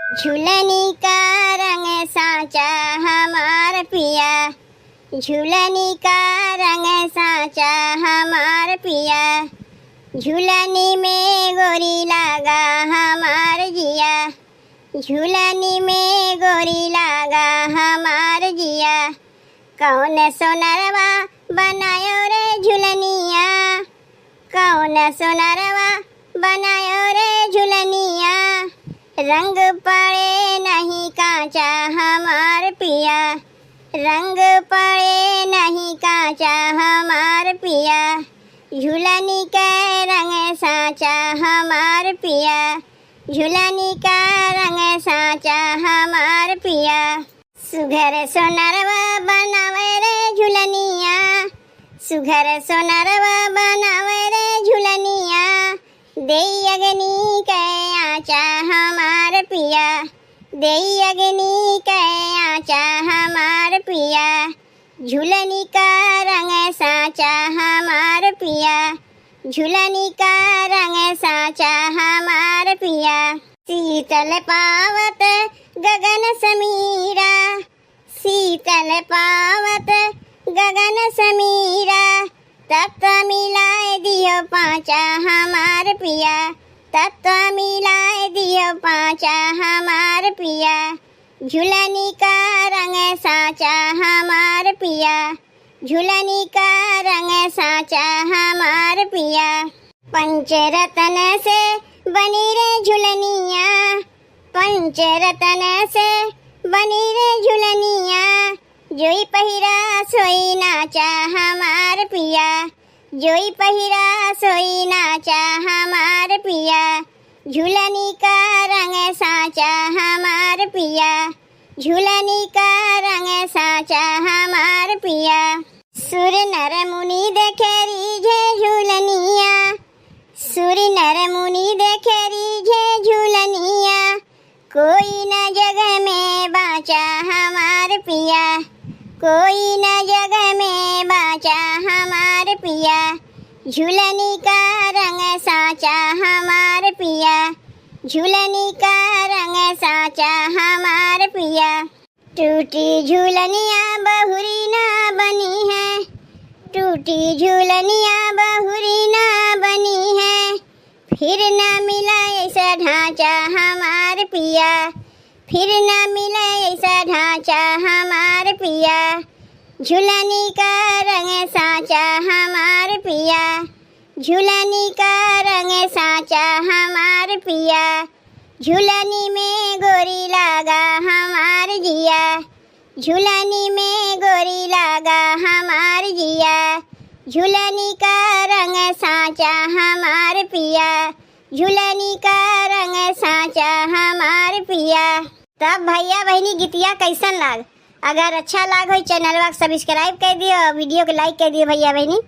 झूलनी का रंग साचा हमार पिया, झूलनी का रंग साचा हमार पिया, झूलनी में गोरी लागा हमार जिया, झूलनी में गोरी लागा हमार जिया। कौन सोनरवा बनायो रे झूलनिया, कौन सोनरवा बनायो रे झूलनिया, रंग पड़े नहीं कांचा हमार पिया, रंग पड़े नहीं कांचा हमार पिया, झूलनी का रंग साचा हमार पिया, झूलनी का रंग साचा हमार पिया। सुघर सोनरवा बनावे रे झूलनिया, सुघर सोनरवा बनावे रे झूलनिया, देई अग्नि के आचा हमार पिया, देई अग्नि के आचा हमार पिया, झूलनी का रंग साचा हमार पिया, झूलनी का रंग साचा हमार पिया। शीतल पावत गगन समीरा, शीतल पावत गगन समीरा, तत्व मिलाए दियो पांचा हमार पिया, तत्व मिलाए दियो पांचा हमार पिया, झूलनी का रंग साचा हमार पिया, झूलनी का रंग साचा हमार पिया। पंचरतन से बनी रे झूलनिया, पंचरतन से बनी रे झूलनिया, जोई पहिरा सोई नाचा हमार पिया, जोई पहिरा सोई नाचा हमार पिया, झूलनी का रंग साचा हमार पिया, झूलनी का रंग साचा हमार पिया। सुर नर मुनि देखे रीझे झूलनिया, सुर नर मुनि देखे रीझे झूलनिया, कोई न जगह में बाचा हमार पिया, कोई न जगह में बाचा हमार पिया, झूलनी का रंग साचा हमार पिया, झूलनी का रंग साचा हमार पिया। टूटी झूलनिया बहुरी ना बनी है, टूटी झूलनिया बहुरी ना बनी है, फिर न मिला ऐसा ढांचा हमार पिया, फिर न मिला ऐसा ढांचा हमार पिया, झूलनी का रंग साचा हमार पिया, झूलनी का रंग साचा हमार पिया, झूलनी में गोरी लागा हमार जिया, झूलनी में गोरी लागा हमार जिया, झूलनी का रंग साचा हमार पिया, झूलनी का रंग साचा हमार पिया। तब भैया बहनी गीतिया कैसन लाग? अगर अच्छा लाग हो चैनल सब्सक्राइब कर दियो, वीडियो को लाइक कर दियो भैया बहनी।